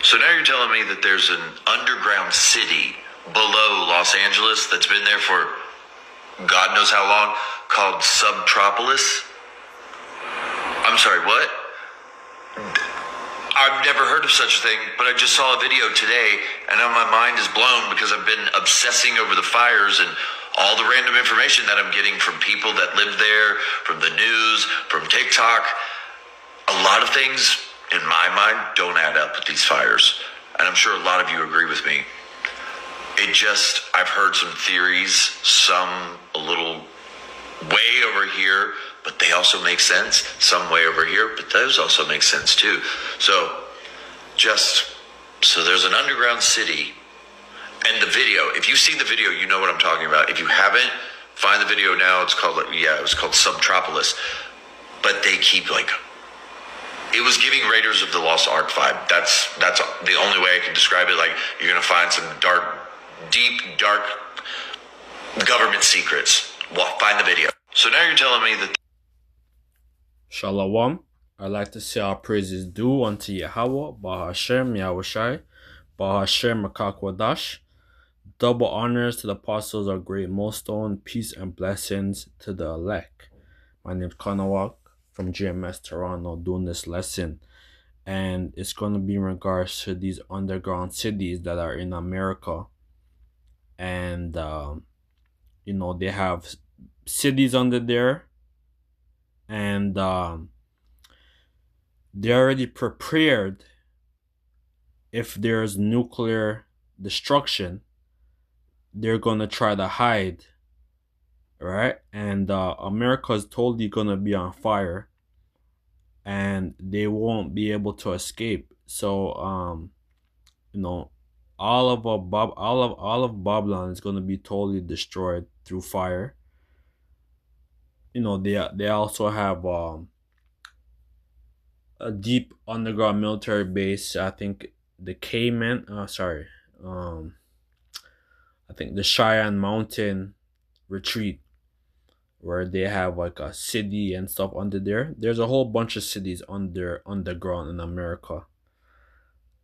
So now you're telling me that there's an underground city below Los Angeles that's been there for God knows how long, called Subtropolis? I'm sorry, what? I've never heard of such a thing, but I just saw a video today, and now my mind is blown because I've been obsessing over the fires and all the random information that I'm getting from people that live there, from the news, from TikTok. A lot of things, in my mind, don't add up with these fires. And I'm sure a lot of you agree with me. I've heard some theories, some a little way over here, but they also make sense. Some way over here, but those also make sense too. So there's an underground city, and the video, if you've seen the video, you know what I'm talking about. If you haven't, find the video now. It was called Subtropolis. But they keep it was giving Raiders of the Lost Ark vibe. That's the only way I can describe it. Like, you're gonna find some deep, dark government secrets. Well, find the video. So now you're telling me that. Shalom. I'd like to say our praises due unto Yahweh, Bahashem Yahushai, Bahashem Makakwadash. Double honors to the apostles of Great Millstone, peace and blessings to the elect. My name is Kanawak from GMS Toronto, doing this lesson, and it's going to be in regards to these underground cities that are in America. And they have cities under there, and they're already prepared if there's nuclear destruction. They're gonna try to hide, right? And America is totally gonna be on fire, and they won't be able to escape. So all of Babylon is gonna be totally destroyed through fire. They also have a deep underground military base. I think the Cayman. I think the Cheyenne Mountain Retreat, where they have like a city and stuff under there. There's a whole bunch of cities underground in America,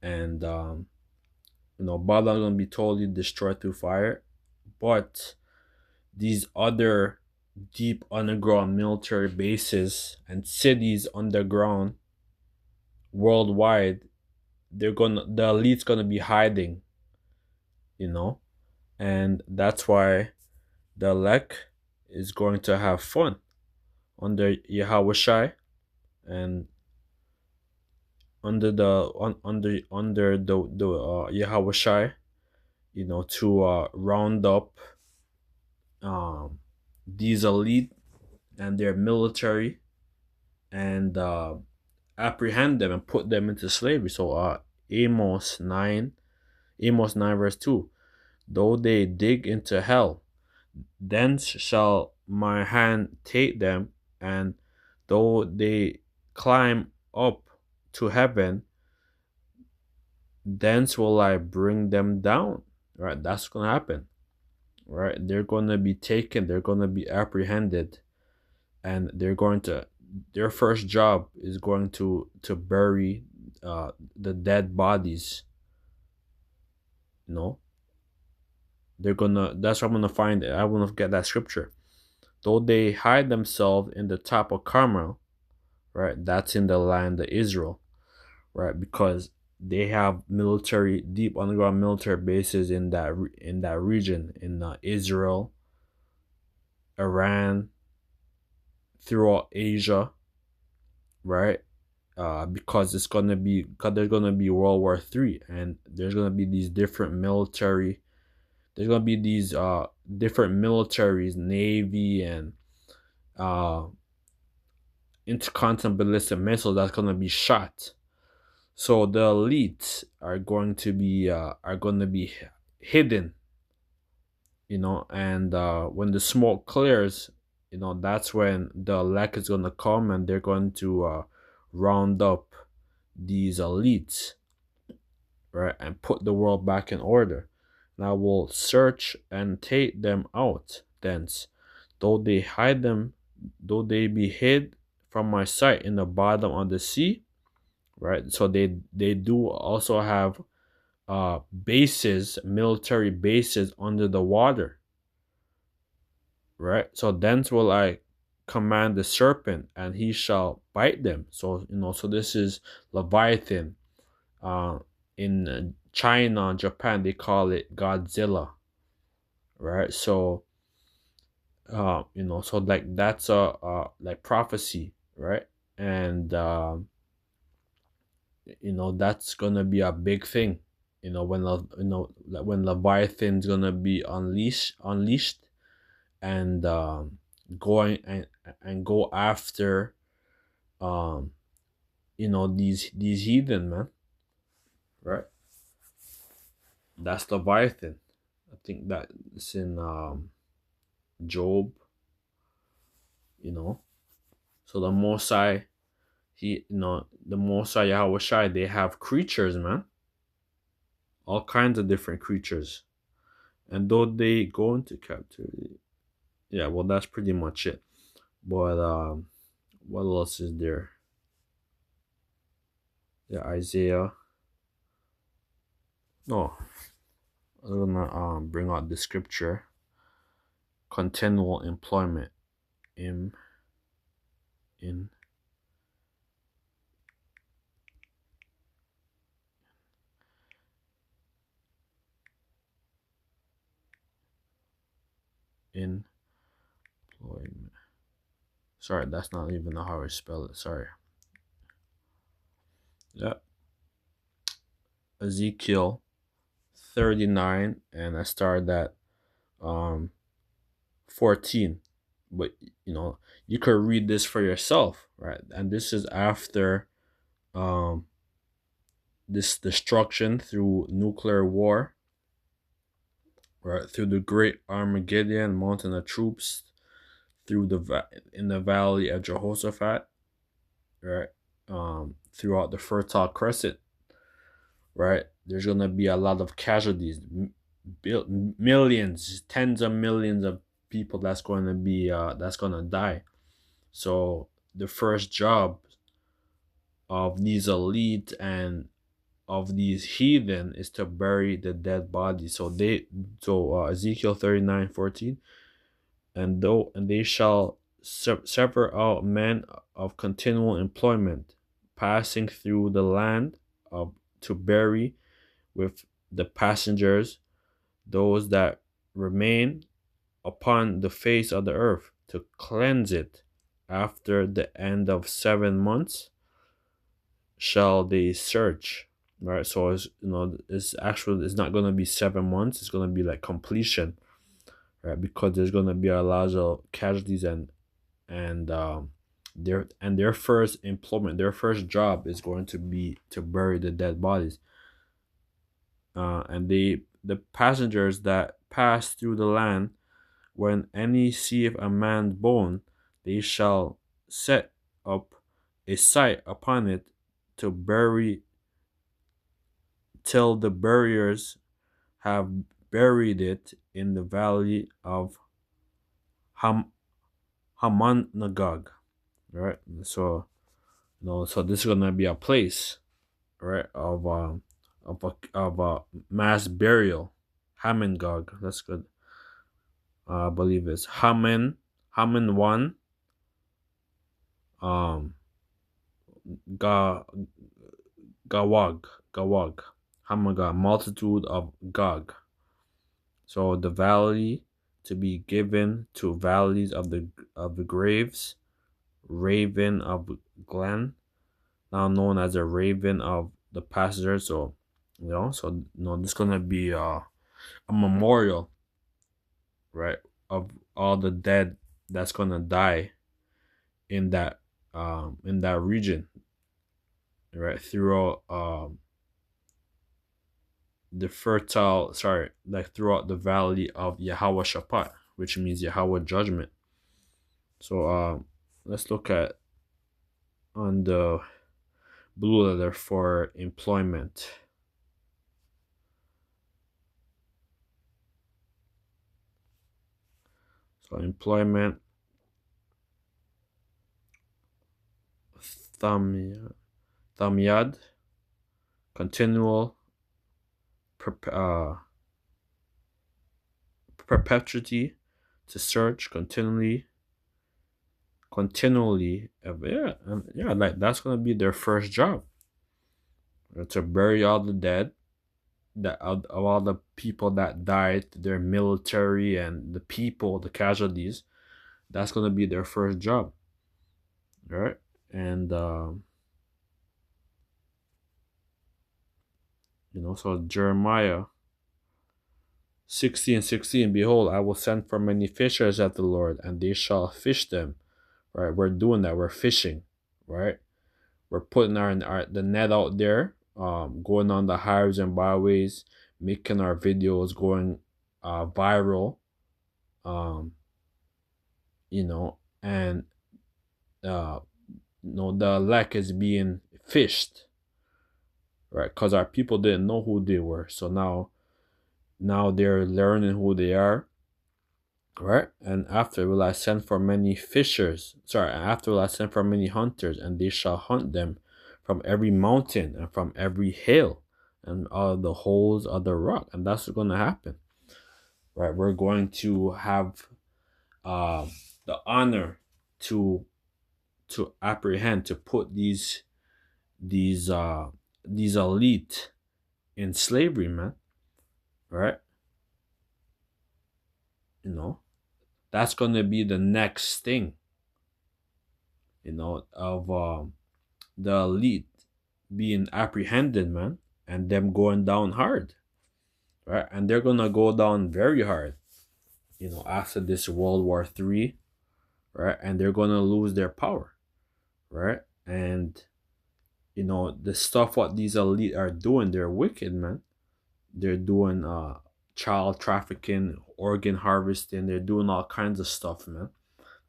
and Babylon's gonna be totally destroyed through fire. But these other deep underground military bases and cities underground worldwide, the elite's gonna be hiding, and that's why the elect is going to have fun under Yahweh and under the Yahweh, to round up these elite and their military, and apprehend them and put them into slavery. So Amos 9 verse 2, though they dig into hell, thence shall my hand take them, and though they climb up to heaven, thence will I bring them down. Right? That's gonna happen. Right? They're gonna be taken, they're gonna be apprehended, and their first job is going to bury the dead bodies. That's what I'm gonna find. I want to get that scripture. Though they hide themselves in the top of Carmel, right? That's in the land of Israel, right? Because they have deep underground military bases in that region, in Israel, Iran, throughout Asia, right? Because there's gonna be World War III, and there's gonna be these different military. There's gonna be these different militaries, Navy and intercontinental ballistic missiles that's gonna be shot. So the elites are going to be hidden, and when the smoke clears, that's when the elect is gonna come, and they're going to round up these elites, right, and put the world back in order. And I will search and take them out thence, though they be hid from my sight in the bottom of the sea, right? So they do also have bases, military bases under the water, right? So thence will I command the serpent, and he shall bite them. So so this is Leviathan. Uh, in China, Japan, they call it Godzilla, right? So so like that's a like prophecy, right? And that's gonna be a big thing. Like when Leviathan's gonna be unleashed, and going and go after um these heathen, man, right? That's Leviathan. I think that it's in Job, you know. So the Mosai, the Mosai Yahweh Shai, they have creatures, man, all kinds of different creatures, and though they go into captivity, yeah, well, that's pretty much it. But what else is there? Yeah, Isaiah. No, I'm gonna bring out the scripture. Continual employment in employment. Sorry, that's not even how I spell it. Sorry. Yeah, Ezekiel 39, and I started at 14. But you could read this for yourself, right? And this is after um this destruction through nuclear war, right? Through the great Armageddon, mountain of troops, through in the valley of Jehoshaphat, right? Throughout the Fertile Crescent, right? There's gonna be a lot of casualties, millions, tens of millions of people that's gonna die. So the first job of these elite and of these heathen is to bury the dead body. So Ezekiel 39:14, and they shall sever out men of continual employment, passing through the land of to bury with the passengers those that remain upon the face of the earth, to cleanse it. After the end of 7 months shall they search. Right, so it's not gonna be 7 months. It's gonna be like completion, right? Because there's gonna be a lot of casualties, and their first employment, their first job is going to be to bury the dead bodies. And the passengers that pass through the land, when any see a man's bone, they shall set up a site upon it to bury, till the buriers have buried it in the valley of Hamanagog. Right? So so this is gonna be a place, right, of a mass burial. Hamengog. That's good. I believe it's Haman one, um Ga Gawag, Hamaga, multitude of Gog. So the valley to be given to valleys of the graves, raven of Glen, now known as a raven of the passengers. So this gonna be a memorial, right, of all the dead that's gonna die in that region, right, throughout the fertile sorry like throughout the valley of Yahweh Shaphat, which means Yahweh judgment. So let's look at on the blue letter for employment. So employment, Thamia, Thamyad, continual, perpetuity, to search continually. Yeah, like that's gonna be their first job, to bury all the dead, that of all the people that died, their military and the people, the casualties. That's gonna be their first job, right? And so Jeremiah 16:16, behold, I will send for many fishers at the Lord, and they shall fish them. Right? We're doing that. We're fishing, right? We're putting the net out there, going on the highways and byways, making our videos going viral, um, and the elect is being fished, right? Because our people didn't know who they were, so now they're learning who they are, right? And after will I send for many fishers. Sorry, after will I send for many hunters, and they shall hunt them from every mountain and from every hill and all the holes of the rock. And that's what's going to happen, right? We're going to have the honor to apprehend, to put these elite in slavery, man, right? That's going to be the next thing, of the elite being apprehended, man, and them going down hard, right? And they're going to go down very hard, after this World War III, right? And they're going to lose their power, right? And, the stuff what these elite are doing, they're wicked, man. They're doing child trafficking, organ harvesting. They're doing all kinds of stuff, man.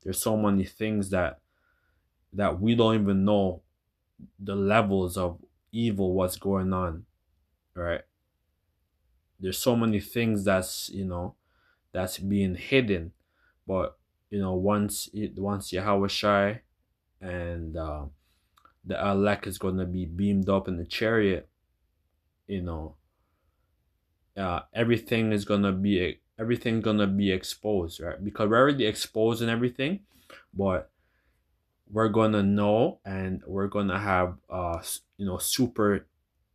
There's so many things that we don't even know the levels of evil, what's going on, right? There's so many things that's being hidden, but once Yahweh Shai and the elect is going to be beamed up in the chariot, everything's gonna be exposed, right? Because we're already exposed and everything, but we're gonna know, and we're gonna have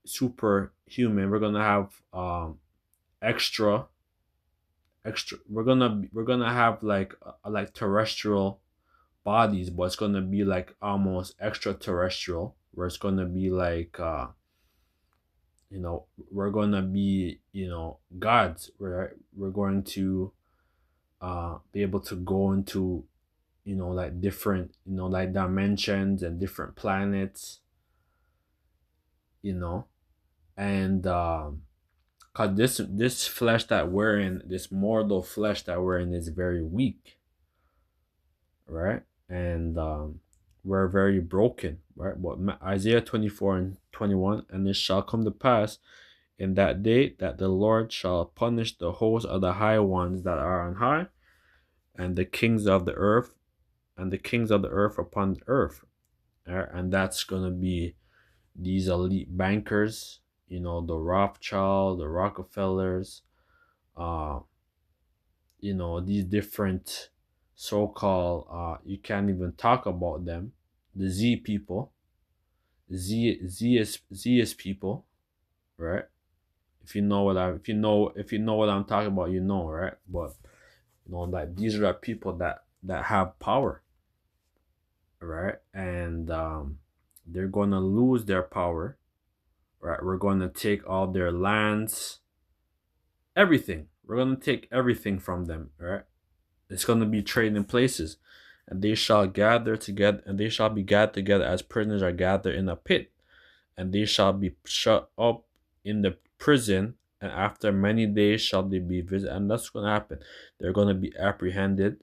superhuman. We're gonna have extra. We're gonna have like terrestrial bodies, but it's gonna be like almost extraterrestrial, where it's gonna be like we're gonna be gods. We're going to be able to go into like different like dimensions and different planets, and cause this flesh that we're in, this mortal flesh that we're in, is very weak, right? And we're very broken, right? But Isaiah 24:21, and it shall come to pass in that day that the Lord shall punish the hosts of the high ones that are on high, and the kings of the earth, upon the earth. Right? And that's gonna be these elite bankers, the Rothschild, the Rockefellers, these different so-called you can't even talk about them, the Z people, Z is people, right? If you know what I'm talking about, right? But like these are the people that have power, right? And they're gonna lose their power, right? We're gonna take all their lands, everything. We're gonna take everything from them, right? It's gonna be trading places, and they shall gather together, and they shall be gathered together as prisoners are gathered in a pit, and they shall be shut up in the prison, and after many days shall they be visited. And that's gonna happen. They're gonna be apprehended,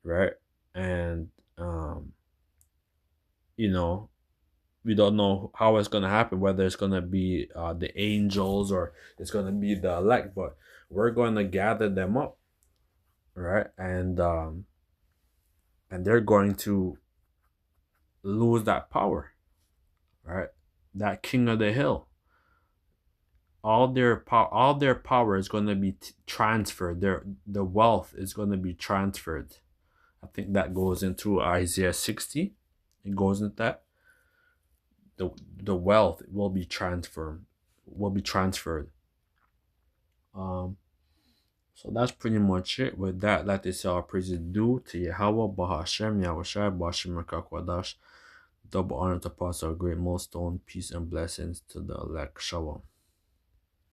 right? And we don't know how it's gonna happen, whether it's gonna be the angels or it's gonna be the elect, but we're gonna gather them up, right? And they're going to lose that power, right? that king of the hill. All their power is going to be transferred. The wealth is going to be transferred. I think that goes into Isaiah 60. It goes into that. The wealth will be transferred. So that's pretty much it. With that, let us say our praises due to Yahweh, Bahashem, Yahushai, Bashim Mekakwadash. Double honor to Pastor Great Millstone. Peace and blessings to the elect. Shalom.